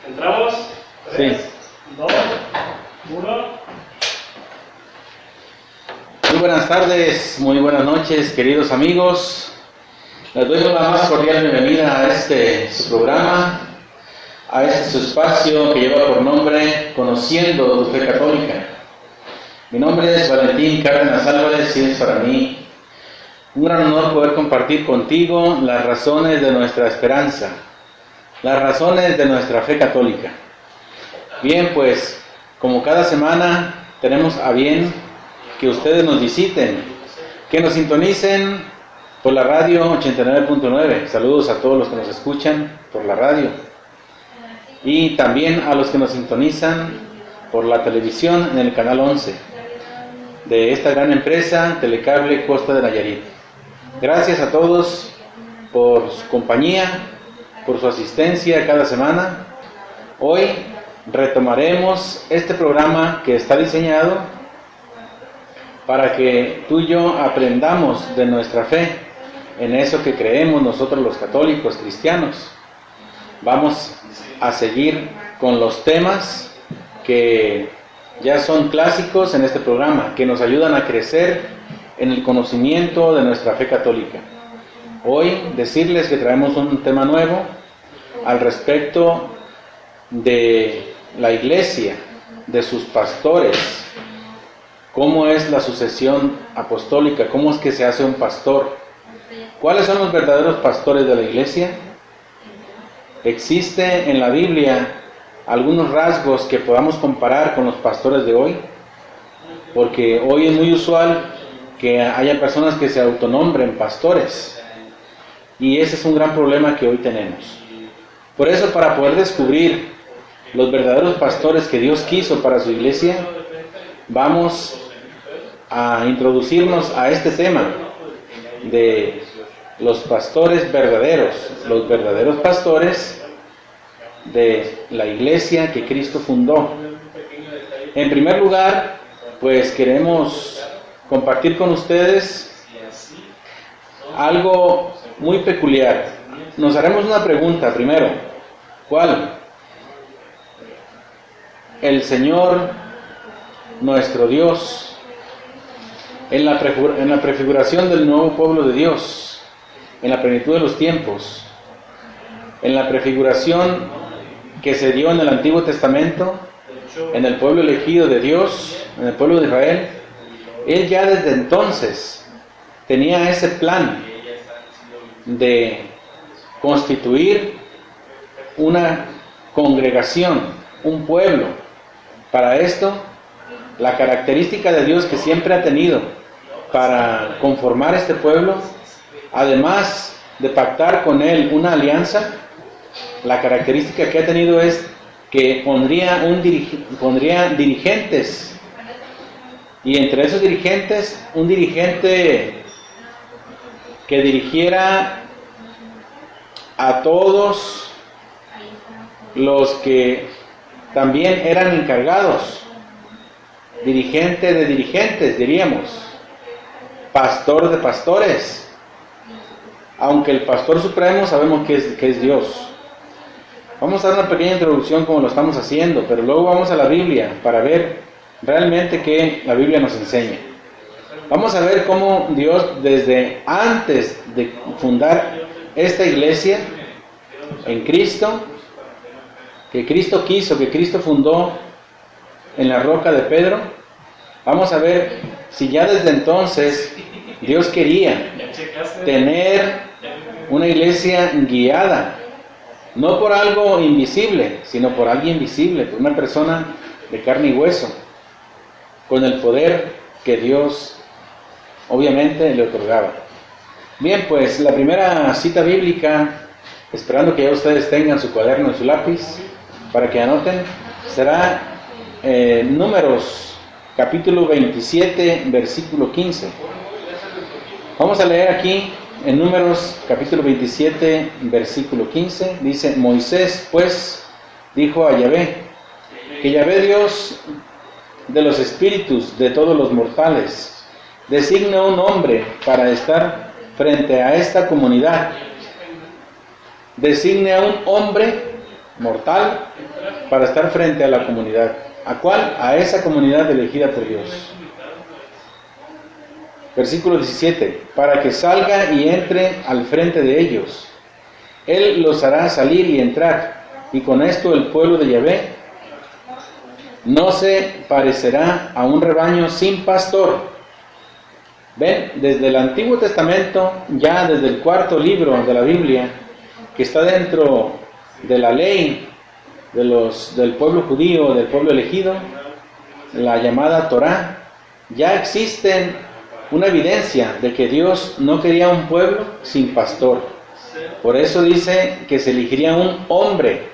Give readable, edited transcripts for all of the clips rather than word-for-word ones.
¿Entramos? Sí. 3, 2, 1. Muy buenas tardes, muy buenas noches, queridos amigos. Les doy la más cordial bienvenida a su programa, a su espacio que lleva por nombre Conociendo tu Fe Católica. Mi nombre es Valentín Cárdenas Álvarez y es para mí un gran honor poder compartir contigo las razones de nuestra esperanza, las razones de nuestra fe católica. Bien, pues, como cada semana tenemos a bien que ustedes nos visiten, que nos sintonicen por la radio 89.9. Saludos a todos los que nos escuchan por la radio. Y también a los que nos sintonizan por la televisión en el canal 11 de esta gran empresa Telecable Costa de Nayarit. Gracias a todos por su compañía, por su asistencia cada semana. Hoy retomaremos este programa que está diseñado para que tú y yo aprendamos de nuestra fe, en eso que creemos nosotros los católicos cristianos. Vamos a seguir con los temas que ya son clásicos en este programa, que nos ayudan a crecer en el conocimiento de nuestra fe católica. Hoy decirles que traemos un tema nuevo al respecto de la iglesia, de sus pastores, cómo es la sucesión apostólica, cómo es que se hace un pastor, cuáles son los verdaderos pastores de la iglesia. ¿Existe en la Biblia algunos rasgos que podamos comparar con los pastores de hoy? Porque hoy es muy usual que haya personas que se autonombren pastores, y ese es un gran problema que hoy tenemos. Por eso, para poder descubrir los verdaderos pastores que Dios quiso para su iglesia, vamos a introducirnos a este tema de los pastores verdaderos, los verdaderos pastores de la iglesia que Cristo fundó. En primer lugar, pues queremos compartir con ustedes algo muy peculiar. Nos haremos una pregunta primero. ¿Cuál? El Señor, nuestro Dios, en la prefiguración del nuevo pueblo de Dios, en la plenitud de los tiempos, en la prefiguración que se dio en el Antiguo Testamento, en el pueblo elegido de Dios, en el pueblo de Israel, Él ya desde entonces tenía ese plan de constituir una congregación, un pueblo. Para esto, la característica de Dios que siempre ha tenido para conformar este pueblo, además de pactar con Él una alianza, la característica que ha tenido es que pondría dirigentes, y entre esos dirigentes, un dirigente que dirigiera a todos los que también eran encargados, dirigente de dirigentes, diríamos, pastor de pastores, aunque el pastor supremo sabemos que es Dios. Vamos a dar una pequeña introducción como lo estamos haciendo, pero luego vamos a la Biblia para ver realmente qué la Biblia nos enseña. Vamos a ver cómo Dios, desde antes de fundar esta iglesia en Cristo, que Cristo quiso, que Cristo fundó en la roca de Pedro, vamos a ver si ya desde entonces Dios quería tener una iglesia guiada, no por algo invisible, sino por alguien visible, por una persona de carne y hueso, con el poder que Dios obviamente le otorgaba. Bien, pues la primera cita bíblica, esperando que ya ustedes tengan su cuaderno y su lápiz para que anoten, será Números capítulo 27, versículo 15. Vamos a leer aquí en Números capítulo 27, versículo 15. Dice: Moisés pues dijo a Yahvé, que Yahvé Dios de los espíritus de todos los mortales designe un hombre para estar frente a esta comunidad. Designe a un hombre mortal para estar frente a la comunidad. ¿A cuál? A esa comunidad elegida por Dios. Versículo 17. Para que salga y entre al frente de ellos. Él los hará salir y entrar. Y con esto el pueblo de Yahvé no se parecerá a un rebaño sin pastor. Ven, desde el Antiguo Testamento, ya desde el cuarto libro de la Biblia, que está dentro de la ley del pueblo judío, del pueblo elegido, la llamada Torá, ya existen una evidencia de que Dios no quería un pueblo sin pastor. Por eso dice que se elegiría un hombre.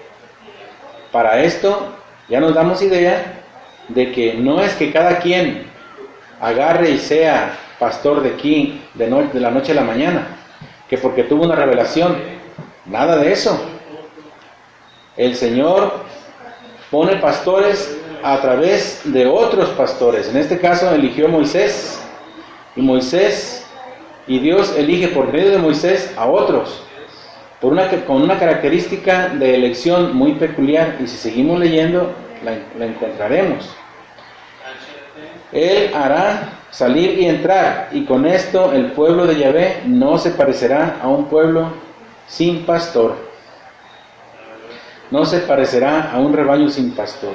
Para esto ya nos damos idea de que no es que cada quien agarre y sea pastor de aquí de la noche a la mañana, que porque tuvo una revelación, nada de eso. El Señor pone pastores a través de otros pastores. En este caso eligió a Moisés, y Dios elige por medio de Moisés a otros, con una característica de elección muy peculiar, y si seguimos leyendo la encontraremos. Él hará salir y entrar, y con esto el pueblo de Yahvé no se parecerá a un pueblo sin pastor. No se parecerá a un rebaño sin pastor.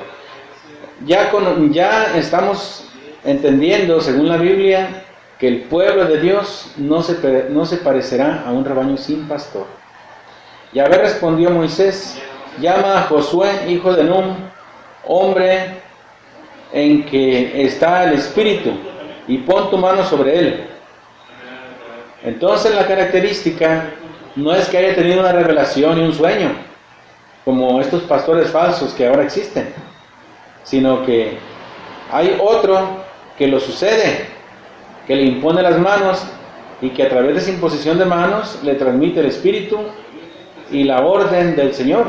Ya estamos entendiendo, según la Biblia, que el pueblo de Dios no se parecerá a un rebaño sin pastor. Yahvé respondió a Moisés: llama a Josué, hijo de Nun, hombre en que está el Espíritu, y pon tu mano sobre él. Entonces la característica no es que haya tenido una revelación y un sueño, como estos pastores falsos que ahora existen, sino que hay otro que lo sucede, que le impone las manos, y que a través de esa imposición de manos le transmite el Espíritu y la orden del Señor.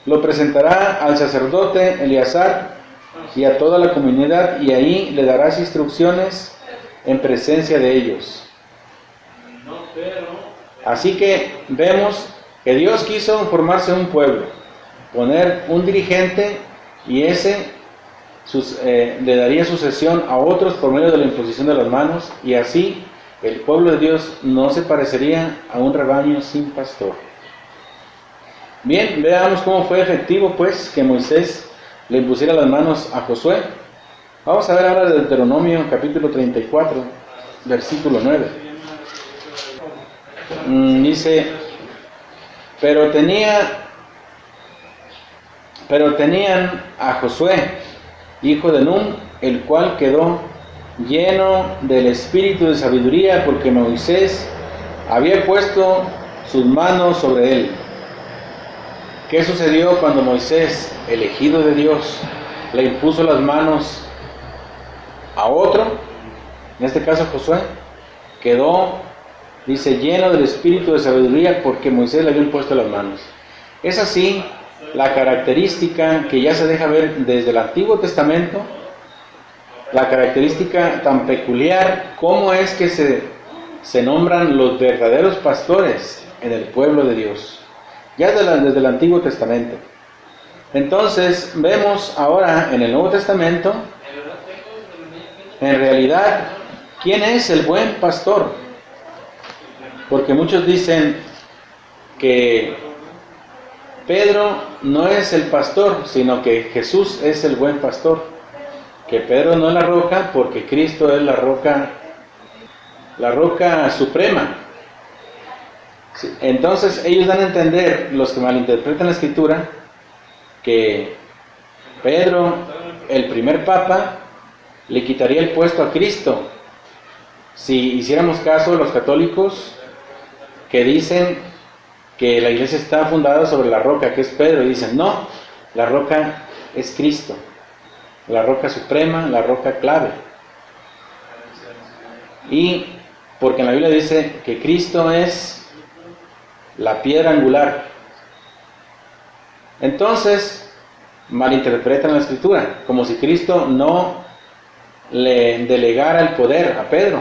Lo presentará al sacerdote Eleazar y a toda la comunidad, y ahí le darás instrucciones en presencia de ellos. Así que vemos que Dios quiso formarse un pueblo, poner un dirigente, y ese le daría sucesión a otros por medio de la imposición de las manos, y así el pueblo de Dios no se parecería a un rebaño sin pastor. Bien, veamos cómo fue efectivo pues que Moisés le impusiera las manos a Josué. Vamos a ver ahora de Deuteronomio capítulo 34, versículo 9. Dice: pero tenían a Josué, hijo de Nun, el cual quedó lleno del espíritu de sabiduría, porque Moisés había puesto sus manos sobre él. ¿Qué sucedió cuando Moisés, elegido de Dios, le impuso las manos a otro? En este caso Josué quedó, dice, lleno del espíritu de sabiduría, porque Moisés le había impuesto las manos. Es así la característica que ya se deja ver desde el Antiguo Testamento, la característica tan peculiar, cómo es que se nombran los verdaderos pastores en el pueblo de Dios, ya desde el Antiguo Testamento. Entonces vemos ahora en el Nuevo Testamento, en realidad, ¿quién es el buen pastor? Porque muchos dicen que Pedro no es el pastor, sino que Jesús es el buen pastor. Que Pedro no es la roca, porque Cristo es la roca suprema. Entonces ellos dan a entender, los que malinterpretan la Escritura, que Pedro, el primer papa, le quitaría el puesto a Cristo. Si hiciéramos caso a los católicos que dicen que la iglesia está fundada sobre la roca, que es Pedro, y dicen, no, la roca es Cristo, la roca suprema, la roca clave. Y porque en la Biblia dice que Cristo es la piedra angular. Entonces malinterpretan la Escritura, como si Cristo no le delegara el poder a Pedro.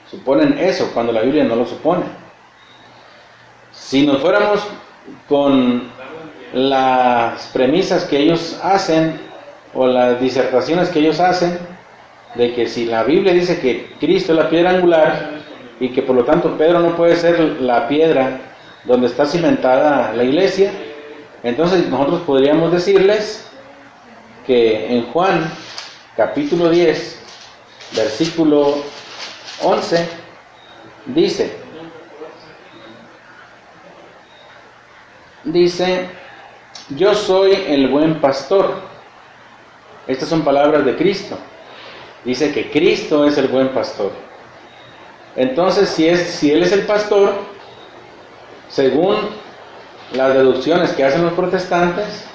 Suponen eso cuando la Biblia no lo supone. Si nos fuéramos con las premisas que ellos hacen o las disertaciones que ellos hacen de que si la Biblia dice que Cristo es la piedra angular y que por lo tanto Pedro no puede ser la piedra donde está cimentada la iglesia, entonces nosotros podríamos decirles que en Juan capítulo 10 versículo 11 dice, yo soy el buen pastor. Estas son palabras de Cristo. Dice que Cristo es el buen pastor. Entonces, si Él es el pastor, según las deducciones que hacen los protestantes,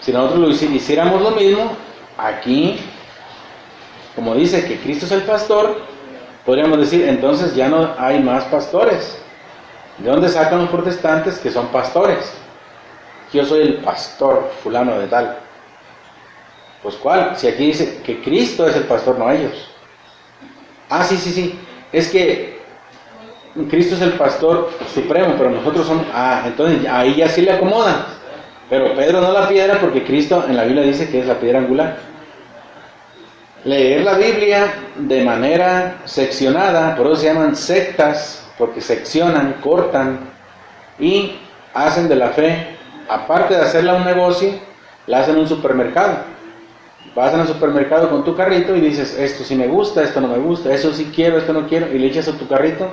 si nosotros hiciéramos lo mismo, aquí, como dice que Cristo es el pastor, podríamos decir, entonces ya no hay más pastores. ¿De dónde sacan los protestantes que son pastores? Yo soy el pastor fulano de tal. Pues ¿cuál? Si aquí dice que Cristo es el pastor, no ellos. Sí. Es que Cristo es el pastor supremo, pero nosotros somos... entonces ahí ya sí le acomodan. Pero Pedro no la piedra porque Cristo en la Biblia dice que es la piedra angular. Leer la Biblia de manera seccionada, por eso se llaman sectas, porque seccionan, cortan y hacen de la fe, aparte de hacerla un negocio, la hacen un supermercado. Vas al supermercado con tu carrito y dices, esto sí me gusta, esto no me gusta, eso sí quiero, esto no quiero, y le echas a tu carrito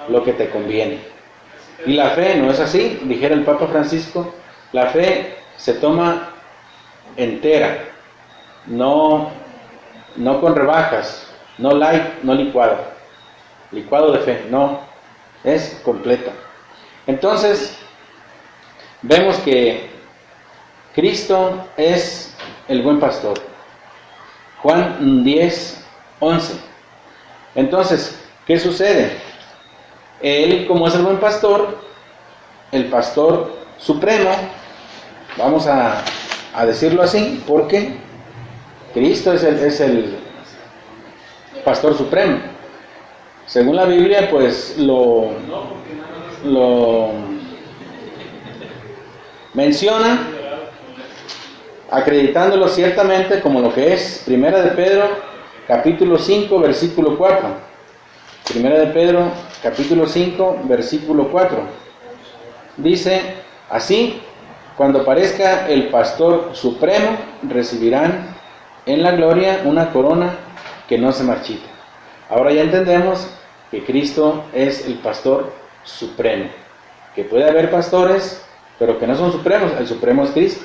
lo que te conviene. Y la fe no es así, dijera el Papa Francisco, la fe se toma entera, no con rebajas, no light, no licuado de fe, no, es completa. Entonces, vemos que Cristo es el buen pastor. Juan 10, 11. Entonces, ¿qué sucede? Él, como es el buen pastor, el pastor supremo, vamos a decirlo así, porque Cristo es el pastor supremo. Según la Biblia, pues lo menciona, acreditándolo ciertamente como lo que es. Primera de Pedro, capítulo 5, versículo 4. Primera de Pedro, capítulo 5, versículo 4. Dice, así, cuando aparezca el pastor supremo, recibirán en la gloria una corona que no se marchita. Ahora ya entendemos que Cristo es el pastor supremo. Que puede haber pastores, pero que no son supremos. El supremo es Cristo.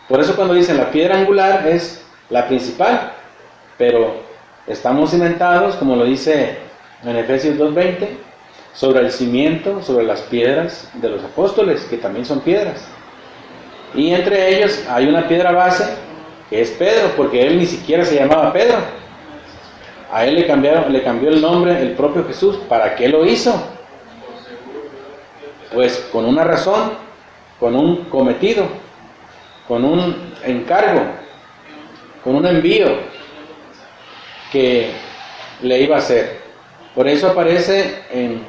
Por eso cuando dicen la piedra angular es la principal, pero estamos cimentados, como lo dice en Efesios 2:20, sobre el cimiento, sobre las piedras de los apóstoles, que también son piedras. Y entre ellos hay una piedra base, que es Pedro, porque él ni siquiera se llamaba Pedro. A él le cambió el nombre el propio Jesús. ¿Para qué lo hizo? Pues con una razón, con un cometido, con un encargo, con un envío que le iba a hacer. Por eso aparece en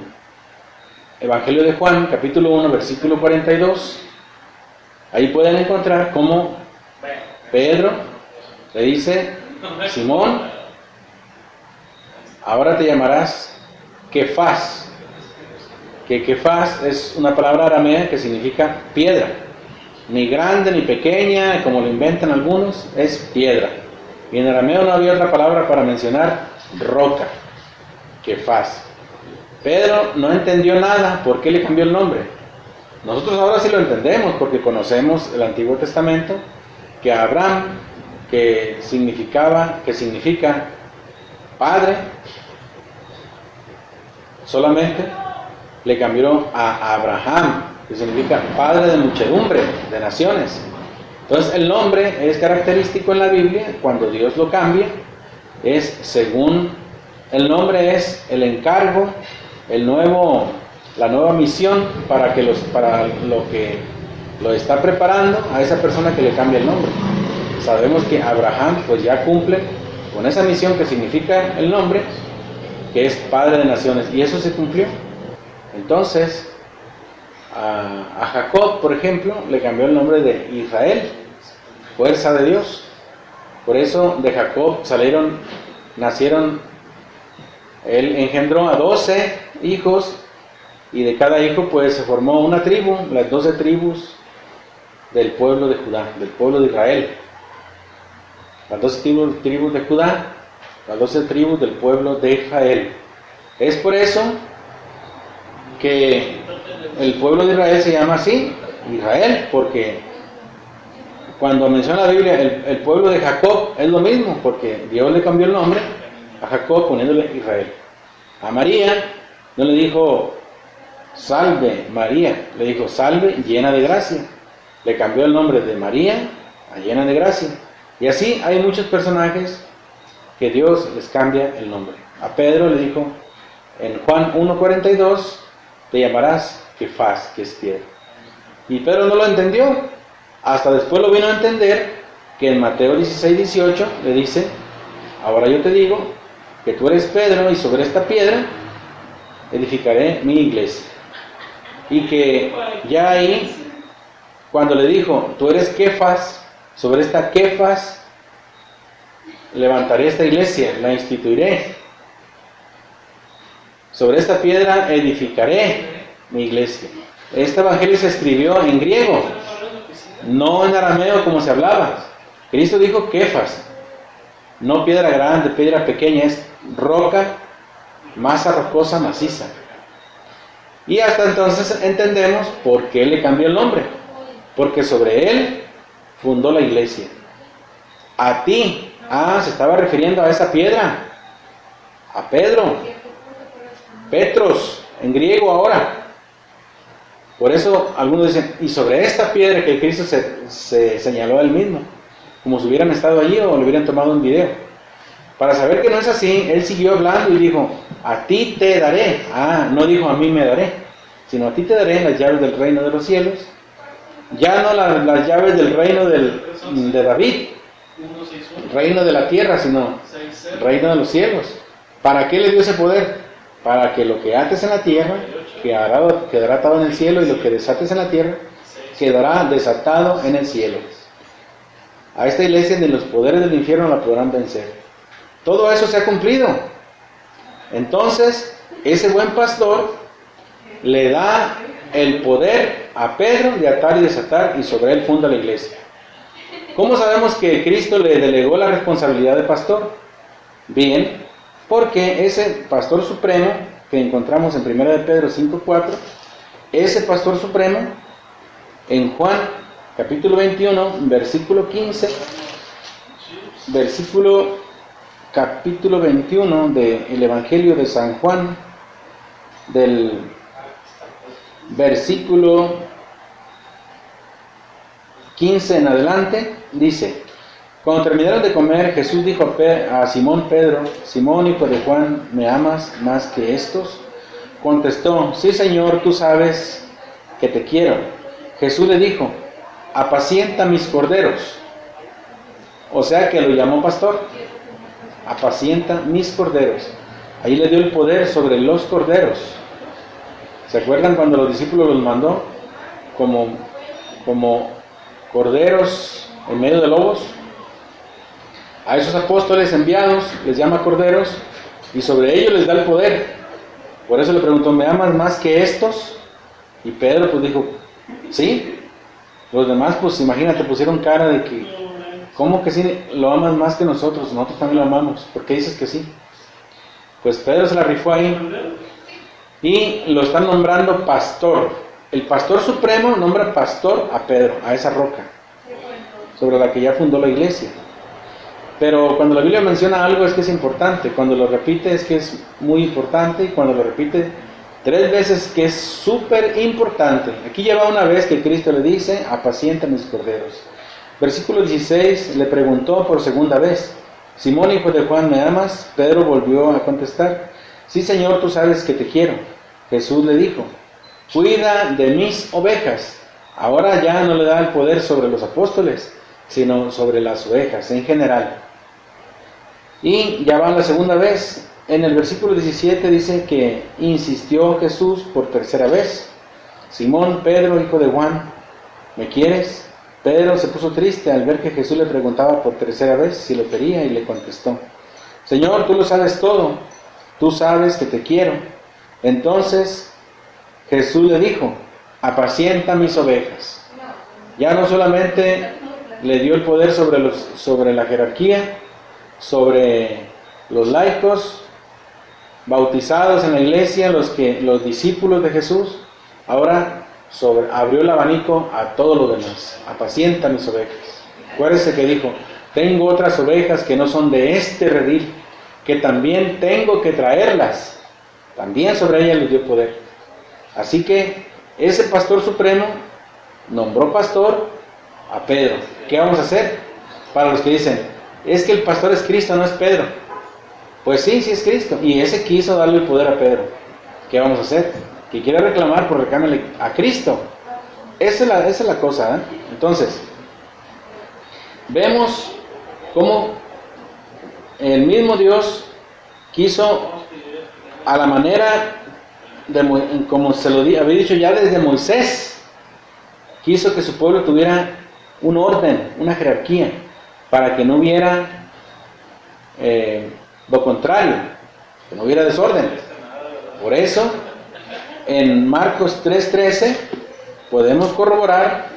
Evangelio de Juan, capítulo 1, versículo 42. Ahí pueden encontrar cómo Pedro le dice, Simón, ahora te llamarás Kefas. Que Kefas es una palabra aramea que significa piedra. Ni grande ni pequeña, como lo inventan algunos, es piedra. Y en arameo no había otra palabra para mencionar roca, Kefas. Pedro no entendió nada. ¿Por qué le cambió el nombre? Nosotros ahora sí lo entendemos porque conocemos el Antiguo Testamento, que Abraham, que significa padre, solamente le cambió a Abraham, que significa padre de muchedumbre, de naciones. Entonces el nombre es característico en la Biblia. Cuando Dios lo cambia, es según el nombre es el encargo, la nueva misión para lo que lo está preparando a esa persona que le cambia el nombre. Sabemos que Abraham pues ya cumple con esa misión que significa el nombre, que es padre de naciones, y eso se cumplió. Entonces, A Jacob, por ejemplo, le cambió el nombre de Israel, fuerza de Dios. Por eso de Jacob nacieron, él engendró a 12 hijos, y de cada hijo pues se formó una tribu, las 12 tribus del pueblo de Judá, del pueblo de Israel. Las 12 tribus de Judá, las 12 tribus del pueblo de Israel. Es por eso que el pueblo de Israel se llama así, Israel, porque cuando menciona la Biblia el pueblo de Jacob es lo mismo, porque Dios le cambió el nombre a Jacob poniéndole Israel. A María no le dijo salve María, le dijo salve llena de gracia. Le cambió el nombre de María a llena de gracia. Y así hay muchos personajes que Dios les cambia el nombre. A Pedro le dijo en Juan 1:42, te llamarás Kefas, que es piedra. Y Pedro no lo entendió, hasta después lo vino a entender, que en Mateo 16:18 le dice, ahora yo te digo que tú eres Pedro, y sobre esta piedra edificaré mi iglesia. Y que ya ahí, cuando le dijo, tú eres Kefas, sobre esta Kefas levantaré esta iglesia, la instituiré. Sobre esta piedra edificaré mi iglesia. Este evangelio se escribió en griego, no en arameo como se hablaba. Cristo dijo Kefas, no piedra grande, piedra pequeña, es roca, masa rocosa, maciza. Y hasta entonces entendemos por qué le cambió el nombre, porque sobre él fundó la iglesia. A ti, se estaba refiriendo a esa piedra, a Pedro, Petros, en griego ahora. Por eso algunos dicen, y sobre esta piedra que Cristo se señaló a él mismo, como si hubieran estado allí o le hubieran tomado un video. Para saber que no es así, él siguió hablando y dijo, a ti te daré. No dijo a mí me daré, sino a ti te daré las llaves del reino de los cielos. Ya no las llaves del reino de David, reino de la tierra, sino reino de los cielos. ¿Para qué le dio ese poder? Para que lo que ates en la tierra quedará atado en el cielo, y lo que desates en la tierra quedará desatado en el cielo. A esta iglesia ni los poderes del infierno la podrán vencer. Todo eso se ha cumplido. Entonces, ese buen pastor le da el poder a Pedro de atar y desatar, y sobre él funda la iglesia. ¿Cómo sabemos que Cristo le delegó la responsabilidad de pastor? Bien, porque ese pastor supremo que encontramos en 1 de Pedro 5:4, ese pastor supremo, en Juan capítulo 21, versículo 15, capítulo 21 del Evangelio de San Juan, del versículo 15 en adelante, dice, cuando terminaron de comer, Jesús dijo a Simón Pedro, Simón hijo de Juan, ¿me amas más que estos? Contestó, sí Señor, tú sabes que te quiero. Jesús le dijo, apacienta mis corderos. O sea que lo llamó pastor. Apacienta mis corderos. Ahí le dio el poder sobre los corderos. ¿Se acuerdan cuando los discípulos los mandó como corderos en medio de lobos? A esos apóstoles enviados les llama corderos, y sobre ellos les da el poder. Por eso le preguntó, ¿me amas más que estos? Y Pedro pues dijo, sí. Los demás pues imagínate, pusieron cara de que, ¿cómo que sí lo amas más que nosotros? Nosotros también lo amamos. ¿Por qué dices que sí? Pues Pedro se la rifó ahí y lo están nombrando pastor. El pastor supremo nombra pastor a Pedro, a esa roca sobre la que ya fundó la iglesia. Pero cuando la Biblia menciona algo es que es importante, cuando lo repite es que es muy importante, y cuando lo repite 3 veces que es súper importante. Aquí lleva una vez que Cristo le dice, apacienta mis corderos. Versículo 16, le preguntó por segunda vez, Simón hijo de Juan, ¿me amas? Pedro volvió a contestar, sí Señor, tú sabes que te quiero. Jesús le dijo, cuida de mis ovejas. Ahora ya no le da el poder sobre los apóstoles, sino sobre las ovejas en general. Y ya va la segunda vez. En el versículo 17 dice que insistió Jesús por tercera vez. Simón, Pedro, hijo de Juan, ¿me quieres? Pedro se puso triste al ver que Jesús le preguntaba por tercera vez si lo quería y le contestó: Señor, tú lo sabes todo, tú sabes que te quiero. Entonces Jesús le dijo: apacienta mis ovejas. Ya no solamente le dio el poder sobre la jerarquía, sobre los laicos bautizados en la iglesia, los discípulos de Jesús, ahora abrió el abanico a todos los demás. Apacienta mis ovejas. Acuérdense que dijo: tengo otras ovejas que no son de este redil, que también tengo que traerlas. También sobre ellas les dio poder. Así que ese pastor supremo nombró pastor a Pedro. ¿Qué vamos a hacer? Para los que dicen: es que el pastor es Cristo, no es Pedro. Pues sí, sí es Cristo. Y ese quiso darle el poder a Pedro. ¿Qué vamos a hacer? Que quiera reclamar, por reclámale a Cristo. Esa es la cosa, ¿eh? Entonces, vemos cómo el mismo Dios quiso, a la manera como se lo había dicho ya desde Moisés, quiso que su pueblo tuviera un orden, una jerarquía, para que no hubiera lo contrario, que no hubiera desorden. Por eso, en Marcos 3:13 podemos corroborar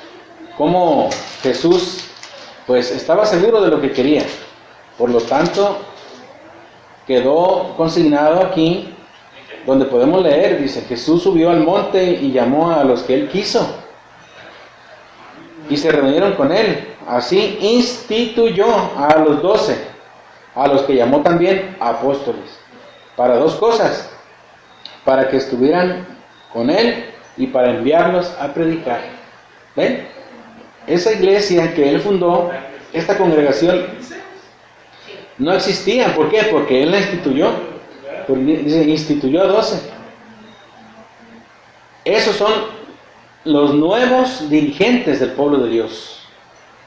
cómo Jesús pues estaba seguro de lo que quería. Por lo tanto, quedó consignado aquí donde podemos leer, dice: Jesús subió al monte y llamó a los que él quiso y se reunieron con él. Así instituyó a los 12, a los que llamó también apóstoles, para dos cosas: para que estuvieran con él y para enviarlos a predicar. ¿Ven? Esa iglesia que él fundó, esta congregación, no existía. ¿Por qué? Porque él la instituyó. Dice, instituyó a 12. Esos son los nuevos dirigentes del pueblo de Dios.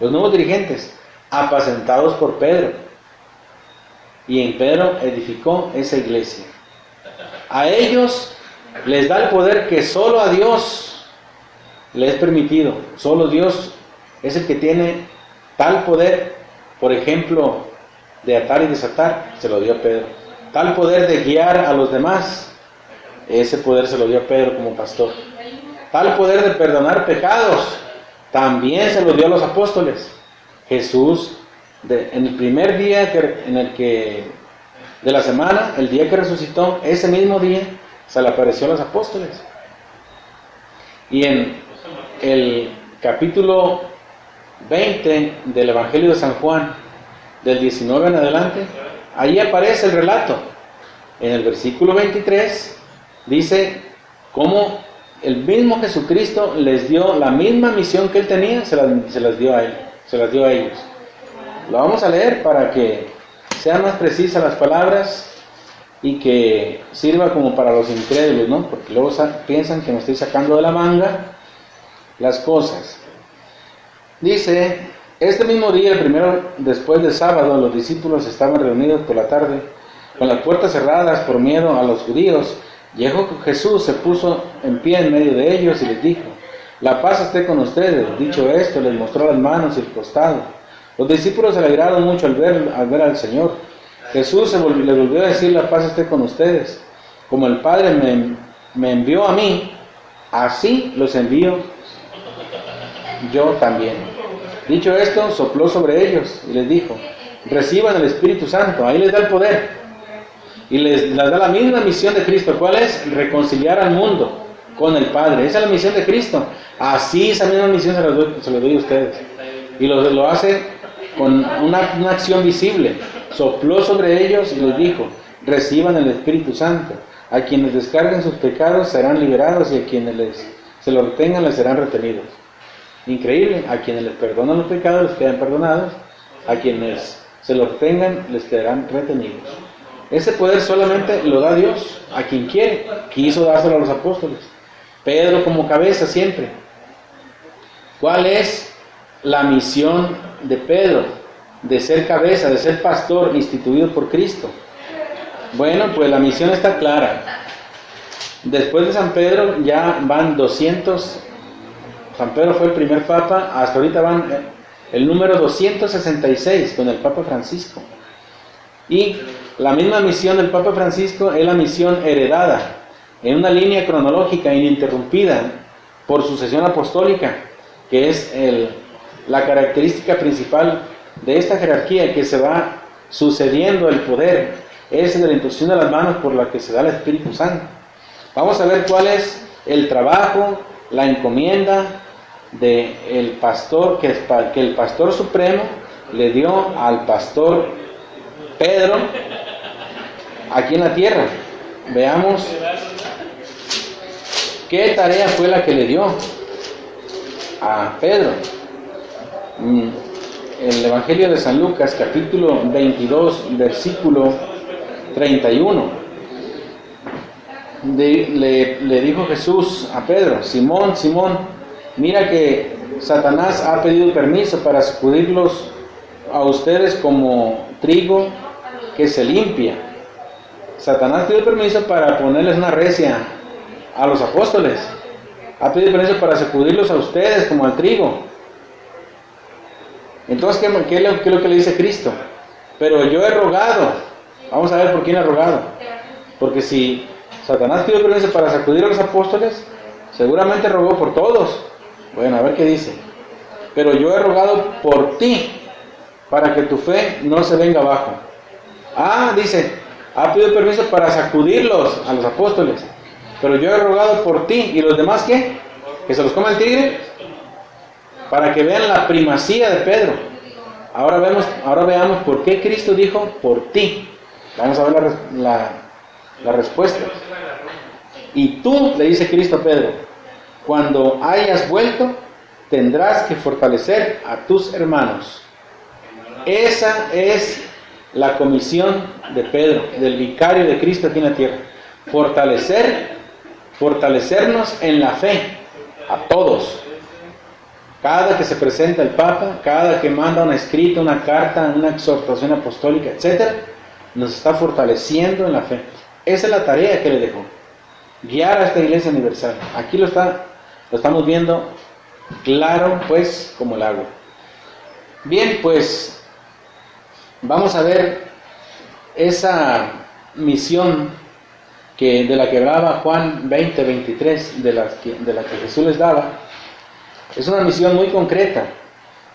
Los nuevos dirigentes, apacentados por Pedro. Y en Pedro edificó esa iglesia. A ellos les da el poder que solo a Dios le es permitido. Solo Dios es el que tiene tal poder, por ejemplo, de atar y desatar, se lo dio a Pedro. Tal poder de guiar a los demás, ese poder se lo dio a Pedro como pastor. Tal poder de perdonar pecados, también se lo dio a los apóstoles. Jesús, en el primer día de la semana, el día que resucitó, ese mismo día se le apareció a los apóstoles. Y en el capítulo 20 del Evangelio de San Juan, del 19 en adelante, ahí aparece el relato. En el versículo 23 dice cómo el mismo Jesucristo les dio la misma misión que él tenía, se las dio a él, se las dio a ellos. Lo vamos a leer para que sean más precisas las palabras y que sirva como para los incrédulos, ¿no? Porque luego piensan que me estoy sacando de la manga las cosas. Dice: este mismo día, el primero después del sábado, los discípulos estaban reunidos por la tarde, con las puertas cerradas por miedo a los judíos. Llegó Jesús, se puso en pie en medio de ellos y les dijo: la paz esté con ustedes. Dicho esto, les mostró las manos y el costado. Los discípulos se alegraron mucho al ver al Señor. Jesús les volvió a decir: la paz esté con ustedes. Como el Padre me envió a mí, así los envío yo también. Dicho esto, sopló sobre ellos y les dijo: reciban el Espíritu Santo. Ahí les da el poder y les da la misma misión de Cristo. ¿Cuál es? Reconciliar al mundo con el Padre. Esa es la misión de Cristo. Así esa misma misión se la doy a ustedes. Y lo hace con una acción visible. Sopló sobre ellos y les dijo: reciban el Espíritu Santo. A quienes descarguen sus pecados serán liberados, y a quienes se los retengan les serán retenidos. Increíble. A quienes les perdonan los pecados les quedan perdonados, a quienes se los retengan les quedarán retenidos. Ese poder solamente lo da Dios a quien quiere. Quiso dárselo a los apóstoles. Pedro como cabeza siempre. ¿Cuál es la misión de Pedro? De ser cabeza, de ser pastor instituido por Cristo. Bueno, pues la misión está clara. Después de San Pedro ya van 200. San Pedro fue el primer papa, hasta ahorita van el número 266 con el Papa Francisco. Y la misma misión del Papa Francisco es la misión heredada en una línea cronológica ininterrumpida por sucesión apostólica, que es la característica principal de esta jerarquía, que se va sucediendo el poder, es de la imposición de las manos por la que se da el Espíritu Santo. Vamos a ver cuál es el trabajo, la encomienda del pastor, que el pastor supremo le dio al pastor Pedro aquí en la tierra. Veamos qué tarea fue la que le dio a Pedro. El Evangelio de San Lucas, capítulo 22, versículo 31. Le dijo Jesús a Pedro: Simón, Simón, mira que Satanás ha pedido permiso para sacudirlos a ustedes como trigo que se limpia. Satanás pidió permiso para ponerles una recia a los apóstoles. Ha pedido permiso para sacudirlos a ustedes como al trigo. Entonces, ¿qué es lo que le dice Cristo? Pero yo he rogado. Vamos a ver por quién ha rogado. Porque si Satanás pidió permiso para sacudir a los apóstoles, seguramente rogó por todos. Bueno, a ver qué dice. Pero yo he rogado por ti, para que tu fe no se venga abajo. Dice, ha pedido permiso para sacudirlos a los apóstoles, pero yo he rogado por ti. ¿Y los demás qué? ¿Que se los coma el tigre? Para que vean la primacía de Pedro. Ahora veamos por qué Cristo dijo por ti. Vamos a ver la respuesta. Y tú, le dice Cristo a Pedro, cuando hayas vuelto, tendrás que fortalecer a tus hermanos. Esa es la comisión de Pedro, del vicario de Cristo aquí en la tierra. Fortalecernos en la fe, a todos. Cada que se presenta el Papa, cada que manda un escrito, una carta, una exhortación apostólica, etc., nos está fortaleciendo en la fe. Esa es la tarea que le dejó: guiar a esta iglesia universal. Aquí lo estamos viendo claro, pues, como el agua. Bien, pues, vamos a ver esa misión de la que hablaba Juan 20:23, de la que Jesús les daba. Es una misión muy concreta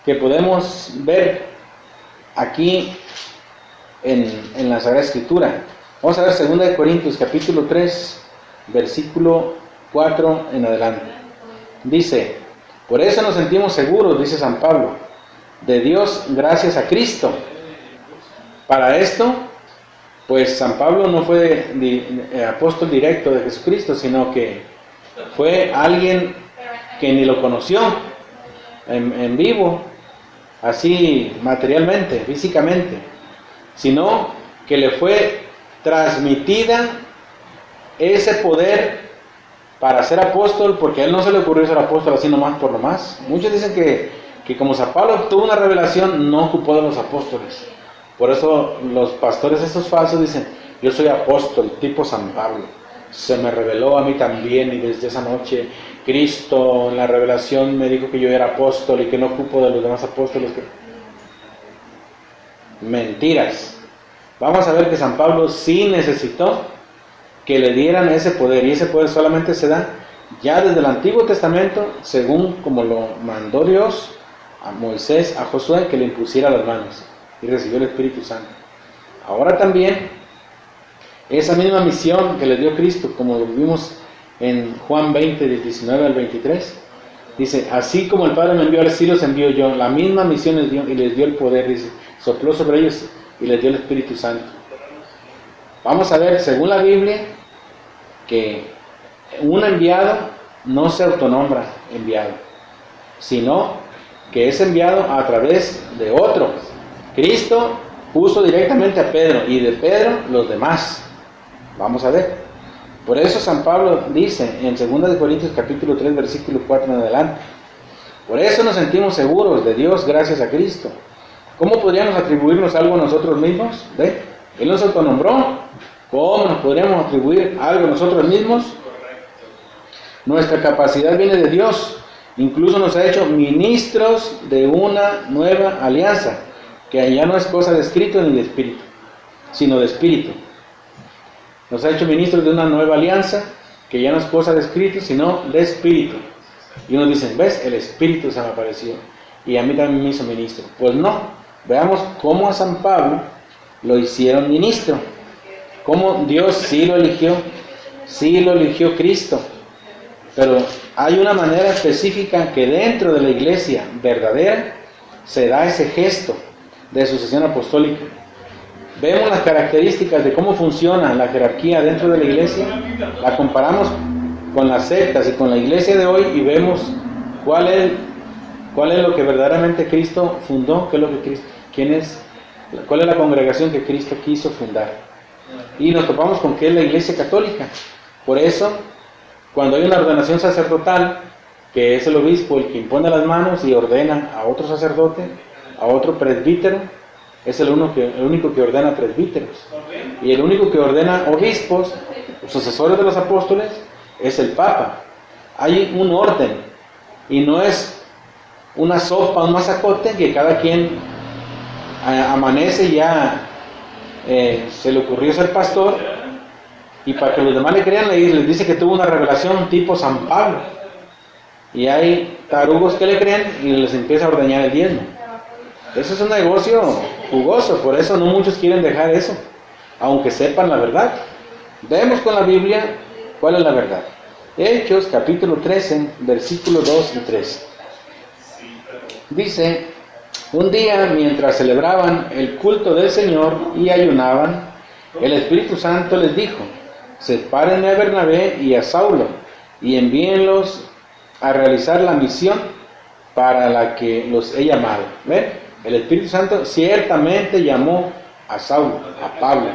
que podemos ver aquí en la Sagrada Escritura. Vamos a ver 2 Corintios capítulo 3, versículo 4 en adelante. Dice: por eso nos sentimos seguros, dice San Pablo, de Dios gracias a Cristo. Para esto, pues San Pablo no fue apóstol directo de Jesucristo, sino que fue alguien que ni lo conoció en vivo, así materialmente, físicamente, sino que le fue transmitida ese poder para ser apóstol, porque a él no se le ocurrió ser apóstol así nomás por nomás. Muchos dicen que como San Pablo tuvo una revelación, no ocupó de los apóstoles. Por eso los pastores esos falsos dicen: yo soy apóstol, tipo San Pablo. Se me reveló a mí también, y desde esa noche Cristo en la revelación me dijo que yo era apóstol y que no ocupo de los demás apóstoles. Mentiras. Vamos a ver que San Pablo sí necesitó que le dieran ese poder, y ese poder solamente se da ya desde el Antiguo Testamento, según como lo mandó Dios a Moisés, a Josué, que le impusiera las manos, y recibió el Espíritu Santo. Ahora también esa misma misión que le dio Cristo, como lo vimos en Juan 20, del 19 al 23, dice: así como el Padre me envió, así los envío yo. La misma misión les dio, y les dio el poder, dice, sopló sobre ellos y les dio el Espíritu Santo. Vamos a ver, según la Biblia, que un enviado no se autonombra enviado, sino que es enviado a través de otro. Cristo puso directamente a Pedro, y de Pedro los demás. Vamos a ver. Por eso San Pablo dice en 2 Corintios capítulo 3, versículo 4 en adelante: por eso nos sentimos seguros de Dios gracias a Cristo. ¿Cómo podríamos atribuirnos algo a nosotros mismos? ¿Ve? Él nos autonombró. ¿Cómo nos podríamos atribuir algo a nosotros mismos? Nuestra capacidad viene de Dios. Incluso nos ha hecho ministros de una nueva alianza, que ya no es cosa de escrito ni de espíritu, sino de espíritu. Nos ha hecho ministros de una nueva alianza, que ya no es cosa de escrito, sino de espíritu. Y unos dicen, ¿ves? El espíritu se me apareció, y a mí también me hizo ministro. Pues no, veamos cómo a San Pablo lo hicieron ministro. Cómo Dios sí lo eligió Cristo. Pero hay una manera específica que dentro de la iglesia verdadera se da ese gesto de sucesión apostólica. Vemos las características de cómo funciona la jerarquía dentro de la iglesia, la comparamos con las sectas y con la iglesia de hoy y vemos cuál es lo que verdaderamente Cristo fundó, cuál es la congregación que Cristo quiso fundar. Y nos topamos con que es la iglesia católica. Por eso, cuando hay una ordenación sacerdotal, que es el obispo el que impone las manos y ordena a otro sacerdote, a otro presbítero, es el único que ordena presbíteros. Y el único que ordena obispos, los sucesores de los apóstoles, es el Papa. Hay un orden, y no es una sopa, un masacote, que cada quien amanece y ya se le ocurrió ser pastor, y para que los demás le crean, les dice que tuvo una revelación tipo San Pablo. Y hay tarugos que le creen y les empieza a ordeñar el diezmo. Eso es un negocio jugoso, por eso no muchos quieren dejar eso, aunque sepan la verdad. Vemos con la Biblia cuál es la verdad. Hechos capítulo 13, versículos 2 y 3. Dice, un día mientras celebraban el culto del Señor y ayunaban, el Espíritu Santo les dijo, sepárenme a Bernabé y a Saulo y envíenlos a realizar la misión para la que los he llamado. ¿Ven? El Espíritu Santo ciertamente llamó a Saulo, a Pablo,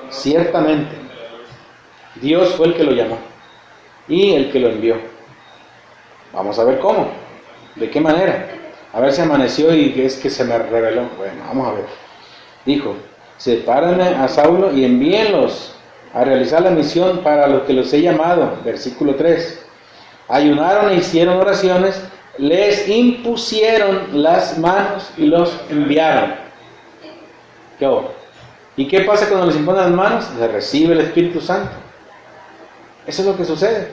ciertamente. Dios fue el que lo llamó y el que lo envió. Vamos a ver cómo, de qué manera. A ver si amaneció y es que se me reveló. Bueno, vamos a ver. Dijo, sepárenme a Saulo y envíenlos a realizar la misión para lo que los he llamado. Versículo 3. Ayunaron e hicieron oraciones, les impusieron las manos y los enviaron. ¿Qué hago? ¿Y qué pasa cuando les imponen las manos? Se recibe el Espíritu Santo. Eso es lo que sucede.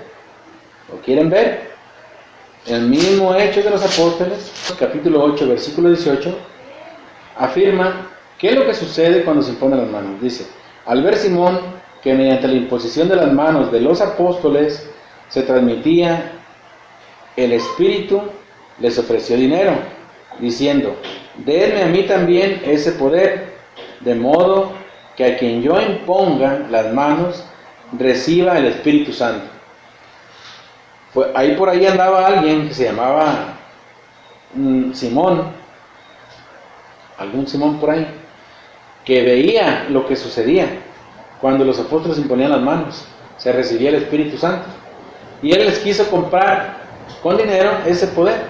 ¿Lo quieren ver? El mismo Hechos de los Apóstoles, capítulo 8, versículo 18, afirma qué es lo que sucede cuando se imponen las manos. Dice, al ver Simón que mediante la imposición de las manos de los apóstoles se transmitía el Espíritu, les ofreció dinero, diciendo, denme a mí también ese poder, de modo que a quien yo imponga las manos, reciba el Espíritu Santo. Pues ahí por ahí andaba alguien que se llamaba Simón, algún Simón por ahí, que veía lo que sucedía cuando los apóstoles imponían las manos, se recibía el Espíritu Santo. Y él les quiso comprar con dinero ese poder.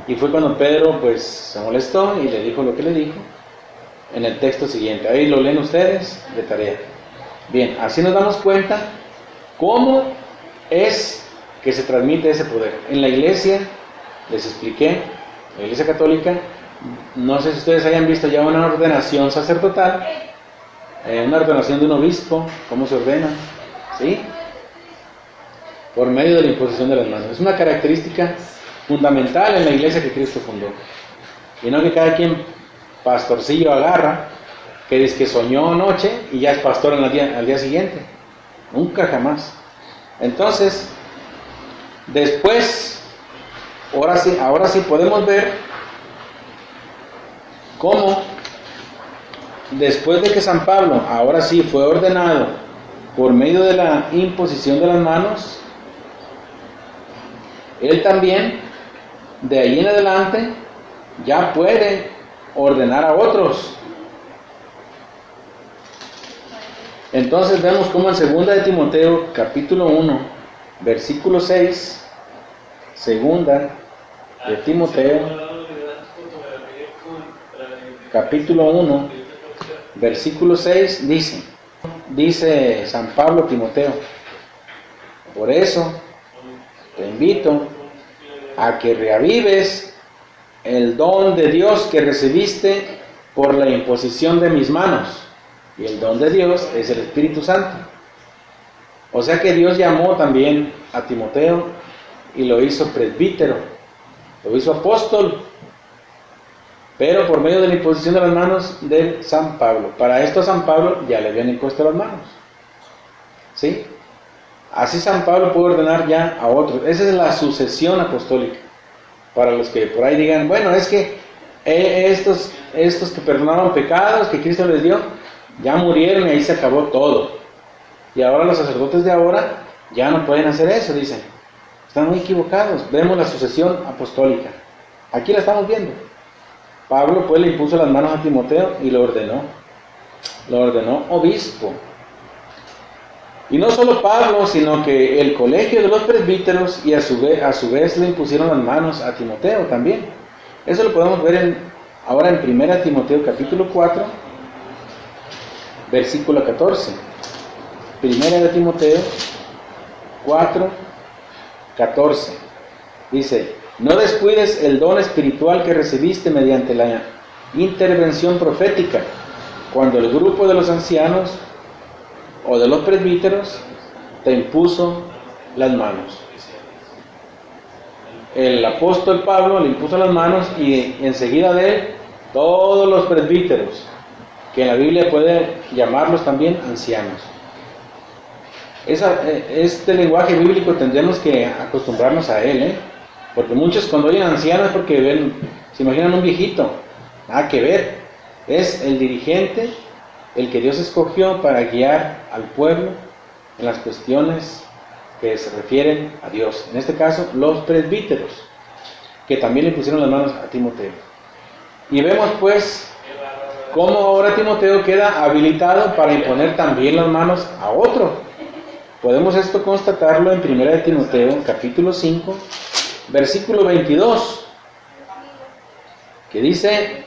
Y fue cuando Pedro pues se molestó y le dijo lo que le dijo en el texto siguiente. Ahí lo leen ustedes de tarea. Bien, así nos damos cuenta cómo es que se transmite ese poder. En la iglesia, les expliqué, la iglesia católica, no sé si ustedes hayan visto ya una ordenación sacerdotal, una ordenación de un obispo, cómo se ordena, ¿sí? Por medio de la imposición de las manos. Es una característica fundamental en la iglesia que Cristo fundó. Y no que cada quien pastorcillo agarra, que dice que soñó anoche y ya es pastor al día siguiente. Nunca, jamás. Entonces, después, ahora sí podemos ver cómo después de que San Pablo ahora sí fue ordenado por medio de la imposición de las manos, él también de ahí en adelante ya puede ordenar a otros. Entonces vemos cómo en 2 de Timoteo capítulo 1 versículo 6, 2 de Timoteo capítulo 1 versículo 6 dice San Pablo a Timoteo, por eso te invito a que reavives el don de Dios que recibiste por la imposición de mis manos. Y el don de Dios es el Espíritu Santo. O sea que Dios llamó también a Timoteo y lo hizo presbítero, lo hizo apóstol, pero por medio de la imposición de las manos de San Pablo. Para esto a San Pablo ya le habían impuesto las manos. ¿Sí? Así San Pablo puede ordenar ya a otros. Esa es la sucesión apostólica. Para los que por ahí digan, bueno, es que estos que perdonaron pecados que Cristo les dio, ya murieron y ahí se acabó todo. Y ahora los sacerdotes de ahora ya no pueden hacer eso, dicen. Están muy equivocados. Vemos la sucesión apostólica. Aquí la estamos viendo. Pablo pues le impuso las manos a Timoteo y lo ordenó. Lo ordenó obispo. Y no solo Pablo, sino que el colegio de los presbíteros y a su vez le impusieron las manos a Timoteo también. Eso lo podemos ver ahora en 1 Timoteo capítulo 4, versículo 14. 1 Timoteo 4, 14. Dice, no descuides el don espiritual que recibiste mediante la intervención profética, cuando el grupo de los ancianos o de los presbíteros te impuso las manos. El apóstol Pablo le impuso las manos y enseguida de él todos los presbíteros, que en la Biblia puede llamarlos también ancianos. Este lenguaje bíblico tendremos que acostumbrarnos a él, porque muchos cuando oyen anciano es porque se imaginan un viejito. Nada que ver, es el dirigente, el que Dios escogió para guiar al pueblo en las cuestiones que se refieren a Dios. En este caso, los presbíteros, que también le pusieron las manos a Timoteo. Y vemos pues cómo ahora Timoteo queda habilitado para imponer también las manos a otro. Podemos esto constatarlo en 1 Timoteo capítulo 5, versículo 22, que dice,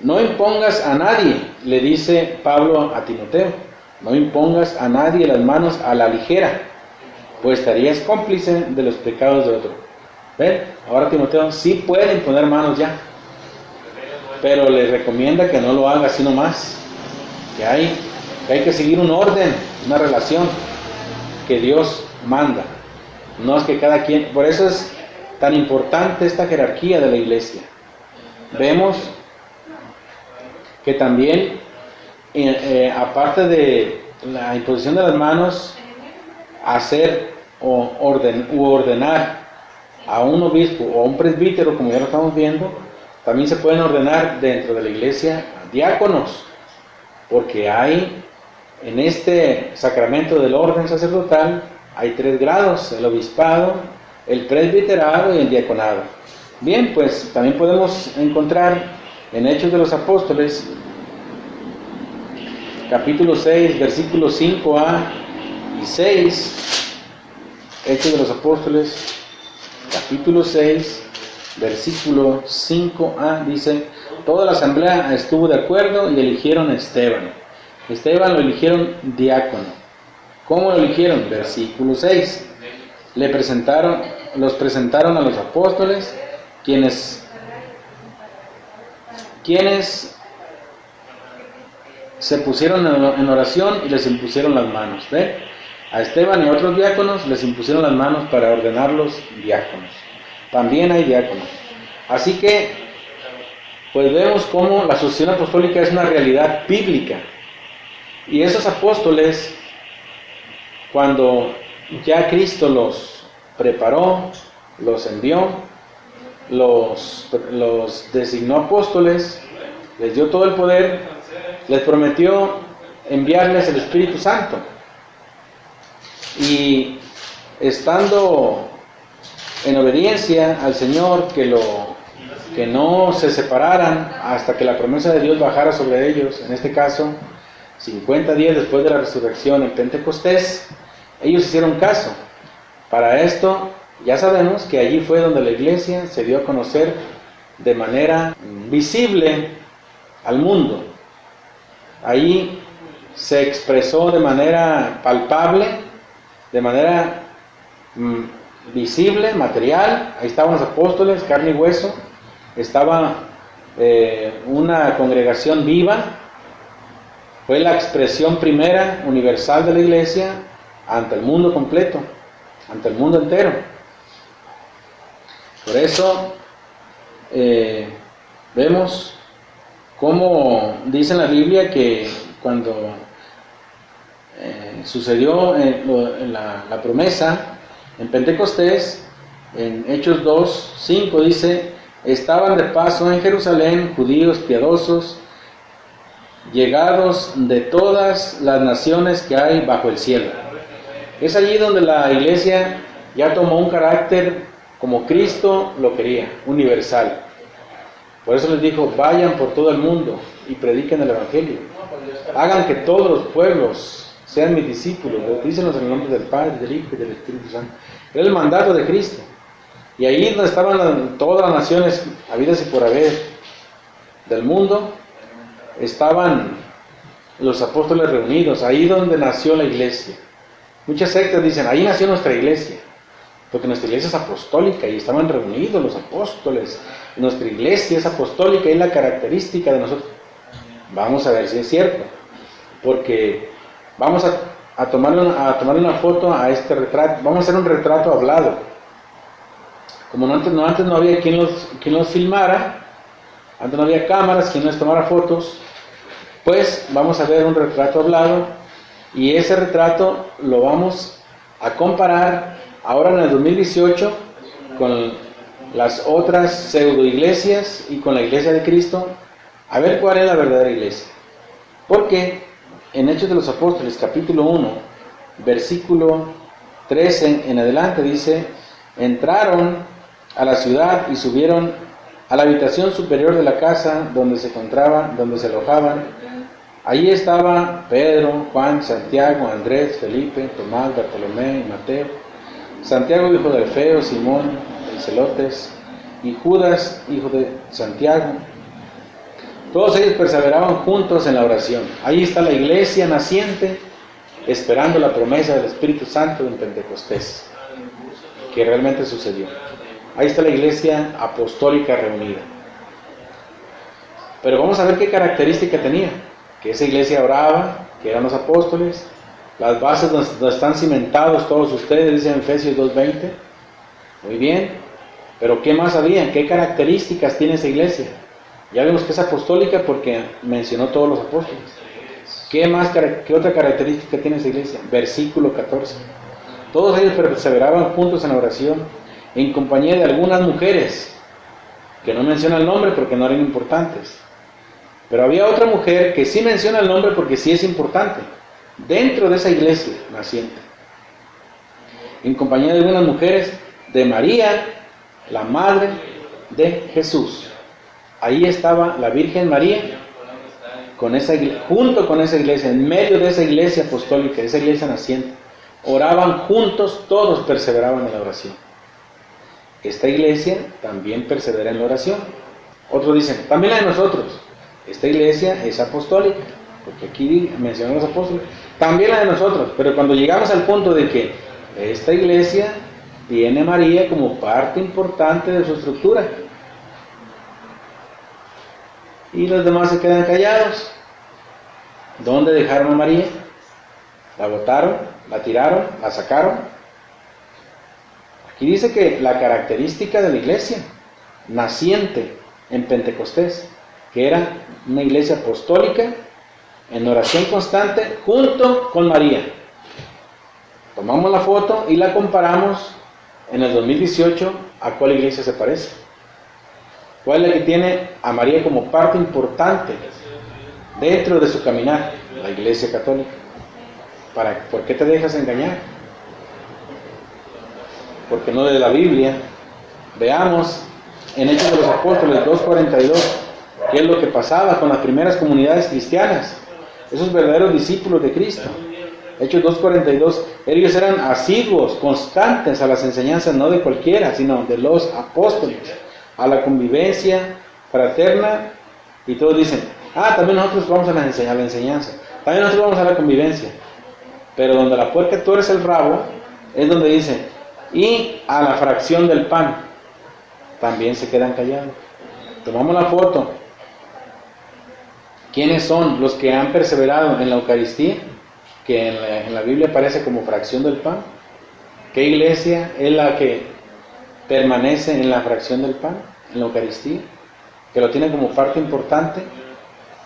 no impongas a nadie, le dice Pablo a Timoteo, no impongas a nadie las manos a la ligera, pues estarías cómplice de los pecados de otro. ¿Ven? Ahora Timoteo sí puede imponer manos ya, pero le recomienda que no lo haga así nomás, que hay que seguir un orden, una relación que Dios manda. No es que cada quien, por eso es tan importante esta jerarquía de la iglesia. Vemos que también, aparte de la imposición de las manos, hacer o ordenar a un obispo o a un presbítero, como ya lo estamos viendo, también se pueden ordenar dentro de la iglesia diáconos, porque hay en este sacramento del orden sacerdotal, hay 3 grados: el obispado, el presbiterado y el diaconado. Bien, pues también podemos encontrar en Hechos de los Apóstoles, capítulo 6, versículos 5a y 6, Hechos de los Apóstoles, capítulo 6, versículo 5a, dice, toda la asamblea estuvo de acuerdo y eligieron a Esteban. Esteban lo eligieron diácono. ¿Cómo lo eligieron? Versículo 6. Los presentaron a los apóstoles, quienes se pusieron en oración y les impusieron las manos. ¿Ve? A Esteban y a otros diáconos les impusieron las manos para ordenarlos diáconos. También hay diáconos. Así que, pues vemos cómo la sucesión apostólica es una realidad bíblica. Y esos apóstoles, cuando ya Cristo los preparó, los envió, los designó apóstoles, les dio todo el poder, les prometió enviarles el Espíritu Santo. Y estando en obediencia al Señor, que no se separaran hasta que la promesa de Dios bajara sobre ellos, en este caso 50 días después de la resurrección en Pentecostés, ellos hicieron caso. Para esto ya sabemos que allí fue donde la iglesia se dio a conocer de manera visible al mundo. Ahí se expresó de manera palpable, de manera visible, material. Ahí estaban los apóstoles, carne y hueso. Estaba una congregación viva. Fue la expresión primera, universal de la iglesia ante el mundo completo, ante el mundo entero. Por eso vemos cómo dice en la Biblia que cuando sucedió la promesa en Pentecostés, en Hechos 2:5 dice: estaban de paso en Jerusalén judíos piadosos, llegados de todas las naciones que hay bajo el cielo. Es allí donde la iglesia ya tomó un carácter como Cristo lo quería, universal. Por eso les dijo: vayan por todo el mundo y prediquen el Evangelio. Hagan que todos los pueblos sean mis discípulos, bautícenlos en el nombre del Padre, del Hijo y del Espíritu Santo. Era el mandato de Cristo. Y ahí donde estaban todas las naciones habidas y por haber del mundo, estaban los apóstoles reunidos, ahí donde nació la iglesia. Muchas sectas dicen: ahí nació nuestra iglesia, porque nuestra iglesia es apostólica y estaban reunidos los apóstoles. Nuestra iglesia es apostólica y es la característica de nosotros. Vamos a ver si es cierto, porque vamos a tomarle una foto a este retrato. Vamos a hacer un retrato hablado. Como antes no había quien los filmara, antes no había cámaras, quien les tomara fotos, pues vamos a ver un retrato hablado, y ese retrato lo vamos a comparar ahora en el 2018 con las otras pseudo iglesias y con la iglesia de Cristo, a ver cuál es la verdadera iglesia. Porque en Hechos de los Apóstoles capítulo 1 versículo 13 en adelante dice: entraron a la ciudad y subieron a la habitación superior de la casa donde se alojaban. Allí estaba Pedro, Juan, Santiago, Andrés, Felipe, Tomás, Bartolomé y Mateo, Santiago hijo de Alfeo, Simón el Celotes y Judas hijo de Santiago. Todos ellos perseveraban juntos en la oración. Ahí está la iglesia naciente, esperando la promesa del Espíritu Santo en Pentecostés, que realmente sucedió. Ahí está la iglesia apostólica reunida. Pero vamos a ver qué característica tenía. Que esa iglesia oraba, que eran los apóstoles, las bases donde están cimentados todos ustedes, dice en Efesios 2:20. Muy bien, pero ¿qué más había? ¿Qué características tiene esa iglesia? Ya vemos que es apostólica porque mencionó todos los apóstoles. ¿Qué otra característica tiene esa iglesia? Versículo 14. Todos ellos perseveraban juntos en la oración, en compañía de algunas mujeres, que no menciona el nombre porque no eran importantes. Pero había otra mujer que sí menciona el nombre porque sí es importante, dentro de esa iglesia naciente. En compañía de algunas mujeres, de María, la madre de Jesús. Ahí estaba la Virgen María, junto con esa iglesia, en medio de esa iglesia apostólica, esa iglesia naciente. Oraban juntos, todos perseveraban en la oración. Esta iglesia también persevera en la oración. Otros dicen, también la de nosotros. Esta iglesia es apostólica, porque aquí mencionan los apóstoles. También la de nosotros, pero cuando llegamos al punto de que esta iglesia tiene a María como parte importante de su estructura, y los demás se quedan callados. ¿Dónde dejaron a María? ¿La botaron? ¿La tiraron? ¿La sacaron? Aquí dice que la característica de la iglesia naciente en Pentecostés, que era una iglesia apostólica en oración constante junto con María. Tomamos la foto y la comparamos en el 2018. ¿A cuál iglesia se parece? ¿Cuál es la que tiene a María como parte importante dentro de su caminar? La iglesia católica. ¿Por qué te dejas engañar? Porque no de la Biblia. Veamos en Hechos de los Apóstoles 2:42 qué es lo que pasaba con las primeras comunidades cristianas, esos verdaderos discípulos de Cristo. Hechos 2:42, ellos eran asiduos, constantes a las enseñanzas, no de cualquiera, sino de los apóstoles, a la convivencia fraterna, y todos dicen, también nosotros vamos a la enseñanza, también nosotros vamos a la convivencia. Pero donde la puerca tuerce el rabo, es donde dice, y a la fracción del pan, también se quedan callados. Tomamos la foto. ¿Quiénes son los que han perseverado en la Eucaristía? Que en la Biblia aparece como fracción del pan. ¿Qué iglesia es la que permanece en la fracción del pan, en la Eucaristía? Que lo tiene como parte importante,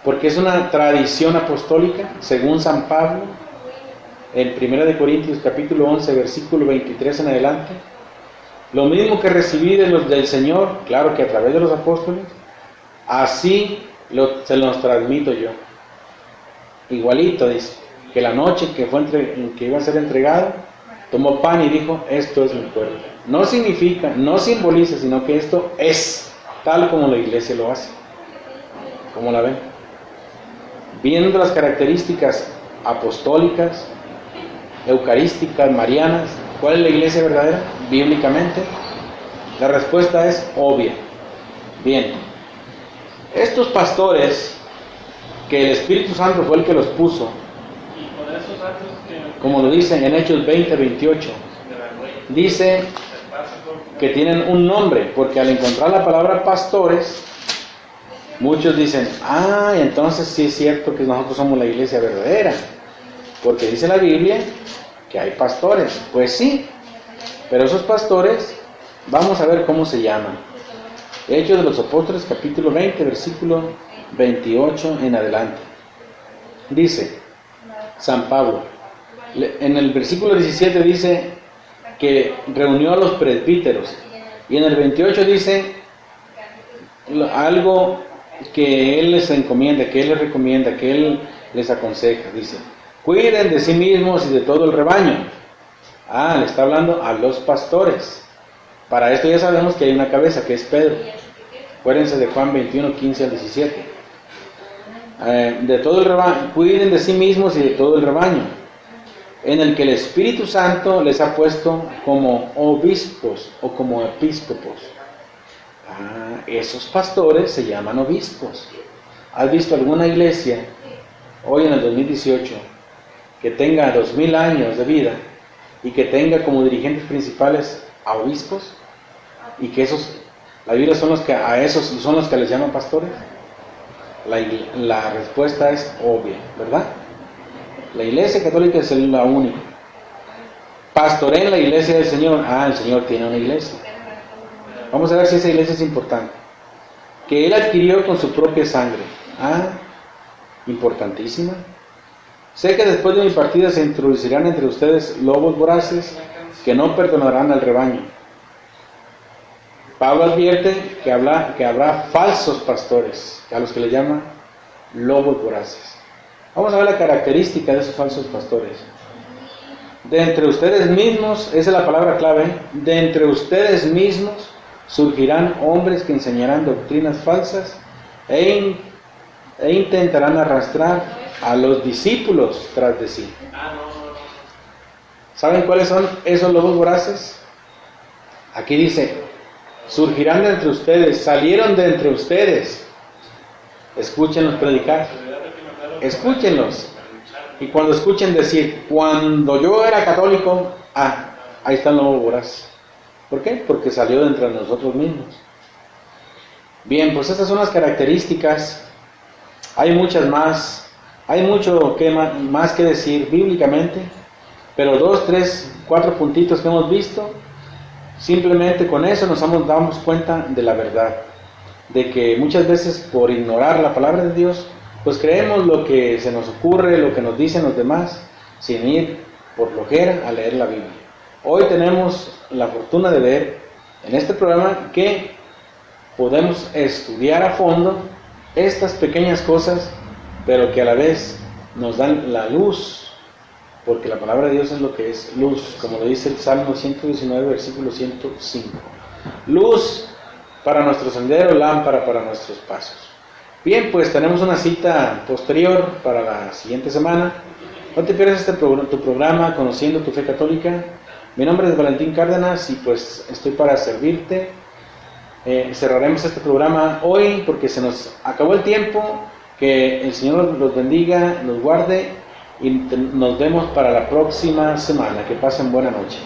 porque es una tradición apostólica, según San Pablo, en 1 Corintios capítulo 11, versículo 23 en adelante. Lo mismo que recibí del Señor, claro que a través de los apóstoles, así se los transmito yo. Igualito dice, que la noche que iba a ser entregado, tomó pan y dijo, esto es mi cuerpo. No significa, no simboliza, sino que esto es tal como la iglesia lo hace. ¿Cómo la ven? Viendo las características apostólicas, eucarísticas, marianas, ¿cuál es la iglesia verdadera? Bíblicamente, la respuesta es obvia. Bien, estos pastores, que el Espíritu Santo fue el que los puso, como lo dice en Hechos 20, 28, dice que tienen un nombre, porque al encontrar la palabra pastores, muchos dicen, entonces sí es cierto que nosotros somos la iglesia verdadera, porque dice la Biblia que hay pastores. Pues sí, pero esos pastores, vamos a ver cómo se llaman. Hechos de los Apóstoles, capítulo 20, versículo 28 en adelante. Dice San Pablo, en el versículo 17 dice que reunió a los presbíteros, y en el 28 dice algo que él les encomienda, que él les recomienda, que él les aconseja. Dice, cuiden de sí mismos y de todo el rebaño. Le está hablando a los pastores. Para esto ya sabemos que hay una cabeza, que es Pedro. Acuérdense de Juan 21, 15 al 17. De todo el rebaño, cuiden de sí mismos y de todo el rebaño, en el que el Espíritu Santo les ha puesto como obispos o como episcopos. Esos pastores se llaman obispos. ¿Has visto alguna iglesia hoy en el 2018 que tenga 2000 años de vida y que tenga como dirigentes principales a obispos? Y que la Biblia a esos son los que les llaman pastores. La respuesta es obvia, ¿verdad? La iglesia católica es la única. Pastoré en la iglesia del Señor. El Señor tiene una iglesia. Vamos a ver si esa iglesia es importante. Que Él adquirió con su propia sangre. Importantísima. Sé que después de mi partida se introducirán entre ustedes lobos voraces que no perdonarán al rebaño. Pablo advierte que habrá falsos pastores, a los que le llama lobos voraces. Vamos a ver la característica de esos falsos pastores. De entre ustedes mismos, esa es la palabra clave, de entre ustedes mismos surgirán hombres que enseñarán doctrinas falsas e intentarán arrastrar a los discípulos tras de sí. ¿Saben cuáles son esos lobos voraces? Aquí dice, surgirán de entre ustedes, salieron de entre ustedes. Escúchenlos predicar. Escúchenlos. Y cuando escuchen decir, cuando yo era católico, ahí está el lobo voraz. ¿Por qué? Porque salió de entre nosotros mismos. Bien, pues estas son las características. Hay muchas más. Hay mucho más que decir bíblicamente, pero 2, 3, 4 puntitos que hemos visto, simplemente con eso nos damos cuenta de la verdad, de que muchas veces por ignorar la palabra de Dios, pues creemos lo que se nos ocurre, lo que nos dicen los demás, sin ir por flojera a leer la Biblia. Hoy tenemos la fortuna de ver en este programa que podemos estudiar a fondo estas pequeñas cosas, pero que a la vez nos dan la luz, porque la palabra de Dios es lo que es luz, como lo dice el Salmo 119, versículo 105. Luz para nuestro sendero, lámpara para nuestros pasos. Bien, pues tenemos una cita posterior para la siguiente semana. No te pierdas tu programa Conociendo tu Fe Católica. Mi nombre es Valentín Cárdenas y pues estoy para servirte. Cerraremos este programa hoy porque se nos acabó el tiempo. Que el Señor los bendiga, los guarde y nos vemos para la próxima semana. Que pasen buena noche.